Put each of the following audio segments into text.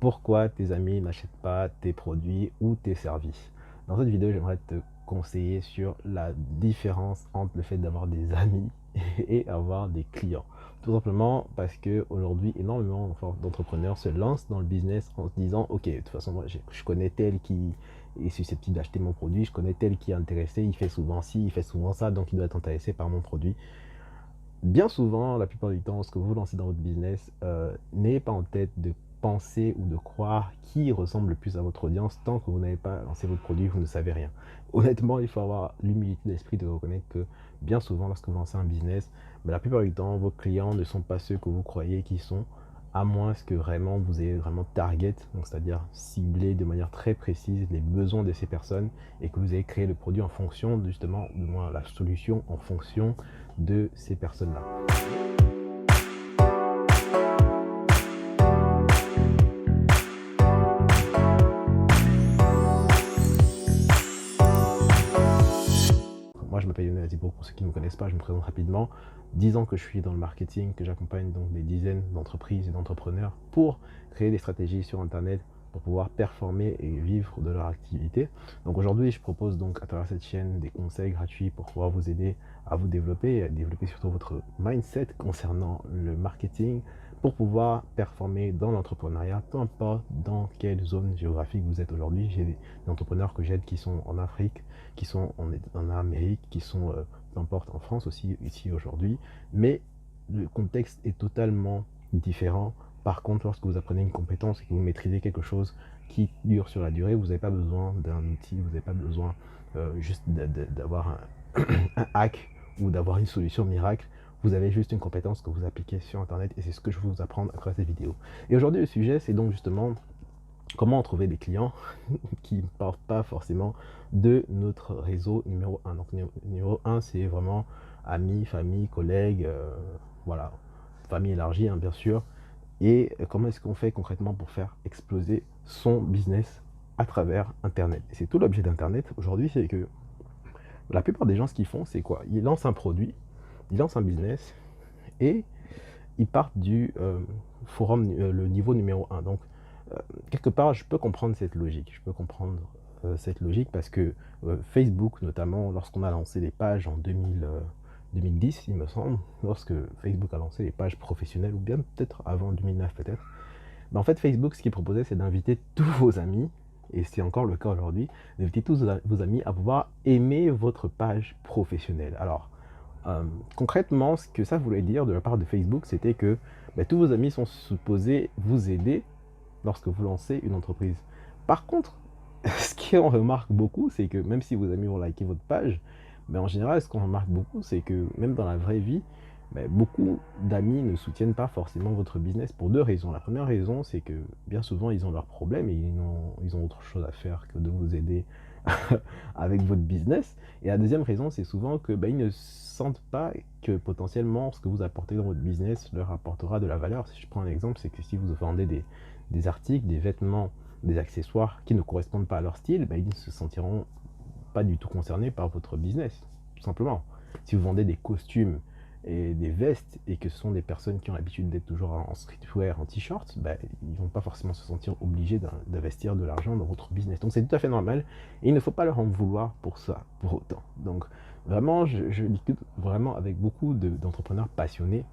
pourquoi tes amis n'achètent pas tes produits ou tes services. Dans cette vidéo, j'aimerais te conseiller sur la différence entre le fait d'avoir des amis et avoir des clients. Tout simplement parce que aujourd'hui, énormément d'entrepreneurs se lancent dans le business en se disant, ok, de toute façon, moi, je connais tel qui est susceptible d'acheter mon produit, je connais tel qui est intéressé, il fait souvent ci, il fait souvent ça, donc il doit être intéressé par mon produit. Bien souvent, la plupart du temps, ce que vous lancez dans votre business, n'ayez pas en tête de penser ou de croire qui ressemble le plus à votre audience. Tant que vous n'avez pas lancé votre produit, vous ne savez rien. Honnêtement, il faut avoir l'humilité d'esprit de reconnaître que bien souvent, lorsque vous lancez un business, la plupart du temps, vos clients ne sont pas ceux que vous croyez qu'ils sont, à moins que vraiment vous ayez vraiment target, donc c'est-à-dire ciblé de manière très précise les besoins de ces personnes et que vous avez créé le produit en fonction justement, du moins la solution en fonction de ces personnes-là. Moi, je m'appelle Lionel Azibourg, pour ceux qui ne me connaissent pas, je me présente rapidement. 10 ans que je suis dans le marketing, que j'accompagne donc des dizaines d'entreprises et d'entrepreneurs pour créer des stratégies sur Internet pour pouvoir performer et vivre de leur activité. Donc aujourd'hui, je propose donc à travers cette chaîne des conseils gratuits pour pouvoir vous aider à vous développer et à développer surtout votre mindset concernant le marketing pour pouvoir performer dans l'entrepreneuriat, peu importe dans quelle zone géographique vous êtes aujourd'hui. J'ai des entrepreneurs que j'aide qui sont en Afrique, qui sont en Amérique, qui sont, peu importe, en France aussi, ici aujourd'hui. Mais le contexte est totalement différent. Par contre, lorsque vous apprenez une compétence et que vous maîtrisez quelque chose qui dure sur la durée, vous n'avez pas besoin d'un outil, vous n'avez pas besoin juste d'avoir un hack ou d'avoir une solution miracle. Vous avez juste une compétence que vous appliquez sur Internet et c'est ce que je vais vous apprendre à travers cette vidéo. Et aujourd'hui, le sujet, c'est donc justement comment trouver des clients qui ne partent pas forcément de notre réseau numéro 1. Donc numéro 1, c'est vraiment amis, famille, collègues, voilà, famille élargie, hein, bien sûr. Et comment est-ce qu'on fait concrètement pour faire exploser son business à travers Internet. Et c'est tout l'objet d'Internet aujourd'hui, c'est que la plupart des gens, ce qu'ils font, c'est quoi? Ils lancent un produit, ils lancent un business et ils partent du forum, le niveau numéro 1. Donc, quelque part, je peux comprendre cette logique. Je peux comprendre cette logique parce que Facebook, notamment, lorsqu'on a lancé les pages en 2010, il me semble, lorsque Facebook a lancé les pages professionnelles, ou bien peut-être avant 2009 peut-être, mais en fait, Facebook, ce qu'il proposait, c'est d'inviter tous vos amis, et c'est encore le cas aujourd'hui, d'inviter tous vos amis à pouvoir aimer votre page professionnelle. Alors, concrètement, ce que ça voulait dire de la part de Facebook, c'était que tous vos amis sont supposés vous aider lorsque vous lancez une entreprise. Par contre, ce qu'on remarque beaucoup, c'est que même si vos amis vont liker votre page, en général, ce qu'on remarque beaucoup, c'est que même dans la vraie vie, beaucoup d'amis ne soutiennent pas forcément votre business pour deux raisons. La première raison, c'est que bien souvent, ils ont leurs problèmes et ils ont autre chose à faire que de vous aider avec votre business. Et la deuxième raison, c'est souvent que ils ne sentent pas que potentiellement ce que vous apportez dans votre business leur apportera de la valeur. Si je prends un exemple, c'est que si vous vendez des articles, des vêtements, des accessoires qui ne correspondent pas à leur style, ils ne se sentiront pas du tout concernés par votre business, tout simplement. Si vous vendez des costumes et des vestes et que ce sont des personnes qui ont l'habitude d'être toujours en streetwear, en t-shirt, ils ne vont pas forcément se sentir obligés d'investir de l'argent dans votre business. Donc c'est tout à fait normal et il ne faut pas leur en vouloir pour ça, pour autant. Donc vraiment, je discute vraiment avec beaucoup d'entrepreneurs passionnés.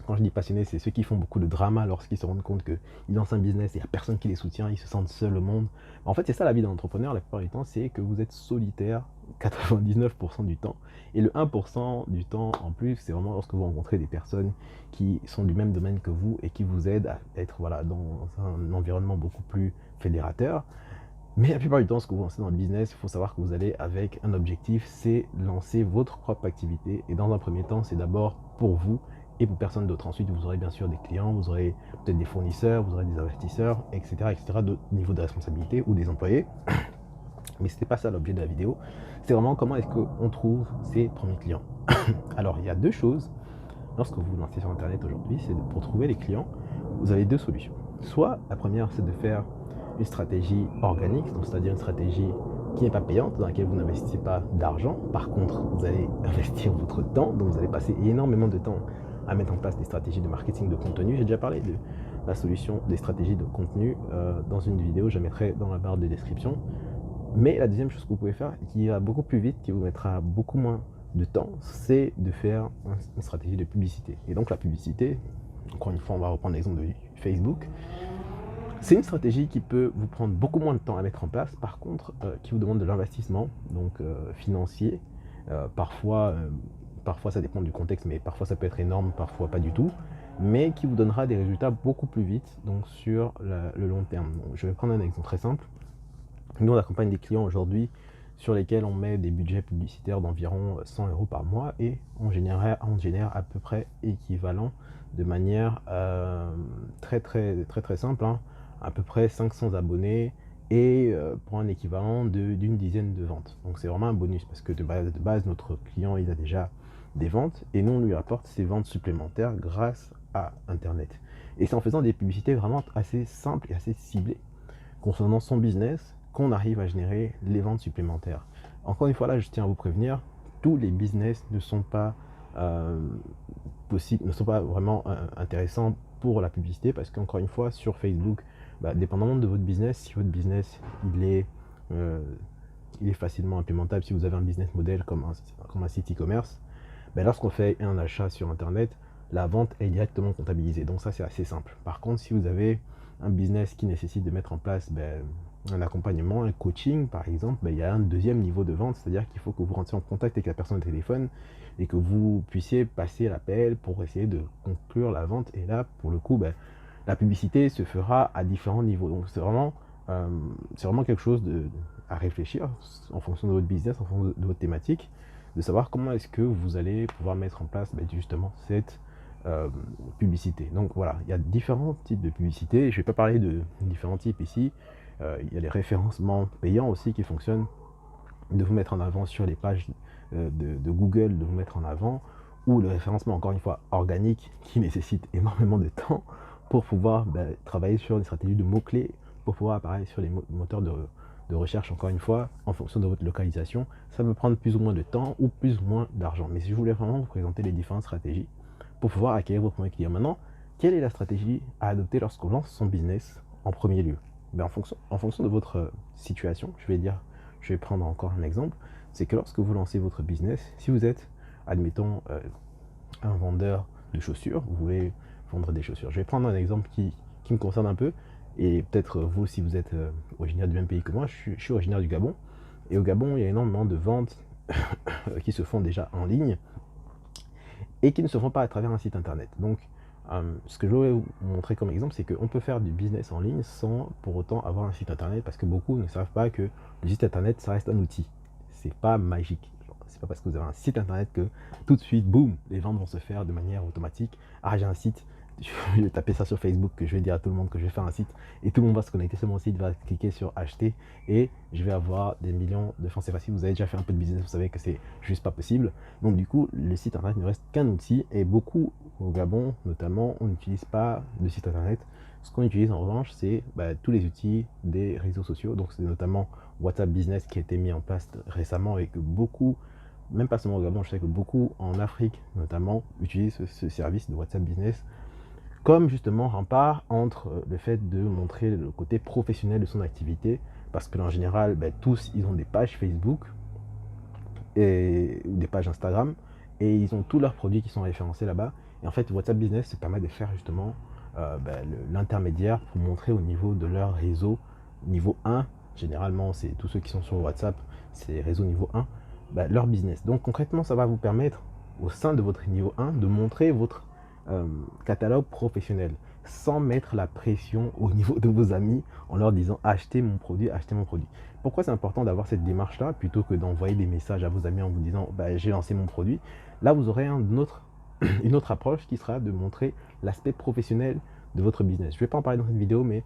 Quand je dis passionnés, c'est ceux qui font beaucoup de drama lorsqu'ils se rendent compte qu'ils lancent un business et il n'y a personne qui les soutient, ils se sentent seuls au monde. En fait, c'est ça la vie d'un entrepreneur la plupart du temps, c'est que vous êtes solitaire 99% du temps. Et le 1% du temps en plus, c'est vraiment lorsque vous rencontrez des personnes qui sont du même domaine que vous et qui vous aident à être dans un environnement beaucoup plus fédérateur. Mais la plupart du temps, ce que vous lancez dans le business, il faut savoir que vous allez avec un objectif, c'est lancer votre propre activité. Et dans un premier temps, c'est d'abord pour vous et pour personne d'autre. Ensuite, vous aurez bien sûr des clients, vous aurez peut-être des fournisseurs, vous aurez des investisseurs, etc., d'autres niveaux de responsabilité ou des employés. Mais ce n'était pas ça l'objet de la vidéo. C'est vraiment comment est-ce qu'on trouve ses premiers clients. Alors, il y a deux choses. Lorsque vous vous lancez sur Internet aujourd'hui, c'est pour trouver les clients, vous avez deux solutions. Soit la première, c'est de faire une stratégie organique, c'est-à-dire une stratégie qui n'est pas payante, dans laquelle vous n'investissez pas d'argent. Par contre, vous allez investir votre temps, donc vous allez passer énormément de temps à mettre en place des stratégies de marketing de contenu. J'ai déjà parlé la solution des stratégies de contenu dans une vidéo, je la mettrai dans la barre de description. Mais la deuxième chose que vous pouvez faire, qui va beaucoup plus vite, qui vous mettra beaucoup moins de temps, c'est de faire une stratégie de publicité. Et donc la publicité, encore une fois, on va reprendre l'exemple de Facebook. C'est une stratégie qui peut vous prendre beaucoup moins de temps à mettre en place, par contre, qui vous demande de l'investissement, donc financier. Parfois ça dépend du contexte, mais parfois ça peut être énorme, parfois pas du tout, mais qui vous donnera des résultats beaucoup plus vite, donc sur le long terme. Donc, je vais prendre un exemple très simple. Nous, on accompagne des clients aujourd'hui sur lesquels on met des budgets publicitaires d'environ 100 € par mois et on génère à peu près équivalent de manière très simple, hein, à peu près 500 abonnés et pour un équivalent d'une dizaine de ventes. Donc c'est vraiment un bonus parce que de base, notre client il a déjà des ventes et nous on lui apporte ces ventes supplémentaires grâce à Internet. Et c'est en faisant des publicités vraiment assez simples et assez ciblées concernant son business qu'on arrive à générer les ventes supplémentaires. Encore une fois, là, je tiens à vous prévenir, tous les business ne sont pas possibles, ne sont pas vraiment intéressants pour la publicité parce qu'encore une fois, sur Facebook, dépendamment de votre business, si votre business il est facilement implémentable, si vous avez un business model comme un site e-commerce, lorsqu'on fait un achat sur Internet, la vente est directement comptabilisée. Donc ça, c'est assez simple. Par contre, si vous avez un business qui nécessite de mettre en place un accompagnement, un coaching par exemple, il y a un deuxième niveau de vente, c'est-à-dire qu'il faut que vous rentriez en contact avec la personne au téléphone et que vous puissiez passer l'appel pour essayer de conclure la vente. Et là, pour le coup, la publicité se fera à différents niveaux. Donc c'est vraiment quelque chose à réfléchir en fonction de votre business, en fonction de votre thématique, de savoir comment est-ce que vous allez pouvoir mettre en place justement cette publicité. Donc voilà, il y a différents types de publicité. Je ne vais pas parler de différents types ici. Il y a les référencements payants aussi qui fonctionnent, de vous mettre en avant sur les pages de Google, de vous mettre en avant, ou le référencement, encore une fois, organique, qui nécessite énormément de temps pour pouvoir travailler sur une stratégie de mots-clés, pour pouvoir apparaître sur les moteurs de recherche, encore une fois, en fonction de votre localisation. Ça peut prendre plus ou moins de temps ou plus ou moins d'argent. Mais si je voulais vraiment vous présenter les différentes stratégies pour pouvoir acquérir vos premiers clients. Maintenant, quelle est la stratégie à adopter lorsqu'on lance son business en premier lieu? En fonction de votre situation, je vais prendre encore un exemple, c'est que lorsque vous lancez votre business, si vous êtes, admettons, un vendeur de chaussures, vous voulez vendre des chaussures. Je vais prendre un exemple qui me concerne un peu, et peut-être vous, si vous êtes originaire du même pays que moi, je suis originaire du Gabon, et au Gabon, il y a énormément de ventes qui se font déjà en ligne, et qui ne se font pas à travers un site internet. Donc, ce que je voulais vous montrer comme exemple, c'est qu'on peut faire du business en ligne sans pour autant avoir un site internet, parce que beaucoup ne savent pas que le site internet, ça reste un outil. C'est pas magique. C'est pas parce que vous avez un site internet que tout de suite, boum, les ventes vont se faire de manière automatique. Ah, j'ai un site, je vais taper ça sur Facebook, que je vais dire à tout le monde que je vais faire un site, et tout le monde va se connecter sur mon site, va cliquer sur acheter, et je vais avoir des millions de francs CFA. Si vous avez déjà fait un peu de business, vous savez que c'est juste pas possible. Donc du coup, le site internet ne reste qu'un outil, et beaucoup au Gabon notamment, on n'utilise pas de site internet. Ce qu'on utilise en revanche, c'est tous les outils des réseaux sociaux. Donc c'est notamment WhatsApp Business qui a été mis en place récemment, et que beaucoup, même pas seulement au Gabon, je sais que beaucoup en Afrique notamment utilisent ce service de WhatsApp Business comme justement rempart entre le fait de montrer le côté professionnel de son activité, parce que en général, tous, ils ont des pages Facebook et des pages Instagram, et ils ont tous leurs produits qui sont référencés là-bas. Et en fait, WhatsApp Business se permet de faire justement l'intermédiaire pour montrer au niveau de leur réseau niveau 1, généralement c'est tous ceux qui sont sur WhatsApp, c'est réseau niveau 1, leur business. Donc concrètement, ça va vous permettre au sein de votre niveau 1 de montrer votre catalogue professionnel sans mettre la pression au niveau de vos amis en leur disant achetez mon produit, achetez mon produit. Pourquoi c'est important d'avoir cette démarche là plutôt que d'envoyer des messages à vos amis en vous disant j'ai lancé mon produit? Là vous aurez une autre approche qui sera de montrer l'aspect professionnel de votre business. Je ne vais pas en parler dans cette vidéo, mais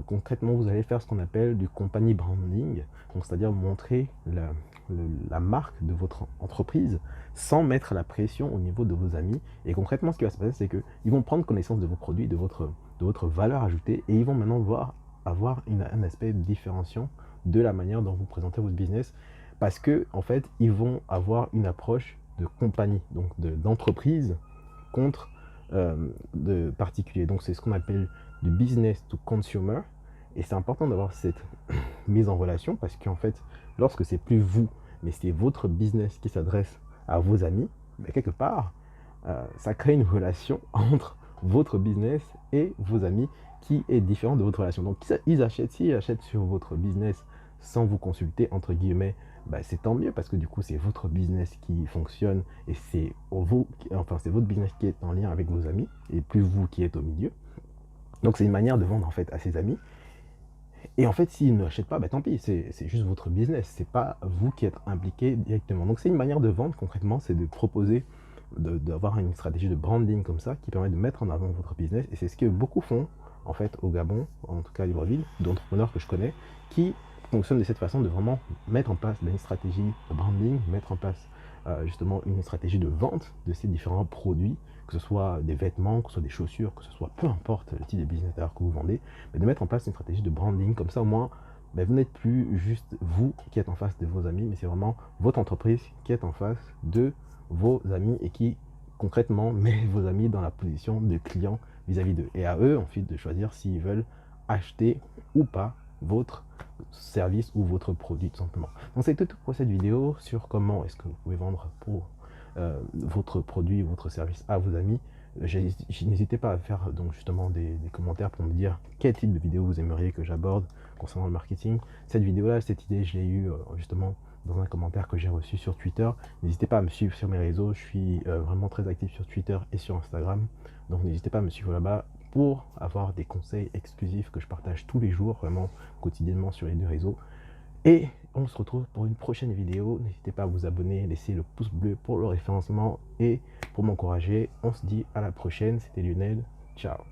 concrètement vous allez faire ce qu'on appelle du company branding, donc c'est-à-dire montrer la marque de votre entreprise sans mettre la pression au niveau de vos amis. Et concrètement, ce qui va se passer, c'est qu'ils vont prendre connaissance de vos produits, de votre valeur ajoutée, et ils vont maintenant avoir un aspect différenciant de la manière dont vous présentez votre business, parce que en fait, ils vont avoir une approche de compagnie, donc d'entreprise contre de particuliers. Donc c'est ce qu'on appelle du business to consumer. Et c'est important d'avoir cette mise en relation parce qu'en fait, lorsque c'est plus vous, mais c'est votre business qui s'adresse à vos amis, mais quelque part, ça crée une relation entre votre business et vos amis qui est différente de votre relation. Donc, s'ils achètent sur votre business sans vous consulter, entre guillemets, c'est tant mieux parce que du coup, c'est votre business qui fonctionne et c'est votre business qui est en lien avec vos amis et plus vous qui êtes au milieu. Donc, c'est une manière de vendre en fait à ses amis. Et en fait, s'ils ne l'achètent pas, tant pis, c'est juste votre business, c'est pas vous qui êtes impliqué directement. Donc c'est une manière de vendre concrètement, c'est de proposer, d'avoir une stratégie de branding comme ça, qui permet de mettre en avant votre business. Et c'est ce que beaucoup font, en fait, au Gabon, en tout cas à Libreville, d'entrepreneurs que je connais, qui fonctionnent de cette façon, de vraiment mettre en place une stratégie de branding, mettre en place justement une stratégie de vente de ces différents produits, que ce soit des vêtements, que ce soit des chaussures, que ce soit peu importe le type de business d'ailleurs que vous vendez, mais de mettre en place une stratégie de branding, comme ça au moins vous n'êtes plus juste vous qui êtes en face de vos amis, mais c'est vraiment votre entreprise qui est en face de vos amis et qui concrètement met vos amis dans la position de client vis-à-vis d'eux. Et à eux ensuite de choisir s'ils veulent acheter ou pas votre service ou votre produit tout simplement. Donc c'est tout pour cette vidéo sur comment est-ce que vous pouvez vendre pour votre produit, votre service à vos amis. N'hésitez pas à faire donc justement des commentaires pour me dire quel type de vidéo vous aimeriez que j'aborde concernant le marketing. Cette vidéo-là, cette idée, je l'ai eue justement dans un commentaire que j'ai reçu sur Twitter. N'hésitez pas à me suivre sur mes réseaux, je suis vraiment très actif sur Twitter et sur Instagram. Donc n'hésitez pas à me suivre là-bas pour avoir des conseils exclusifs que je partage tous les jours, vraiment quotidiennement sur les deux réseaux. Et on se retrouve pour une prochaine vidéo. N'hésitez pas à vous abonner, laisser le pouce bleu pour le référencement et pour m'encourager. On se dit à la prochaine. C'était Lionel. Ciao.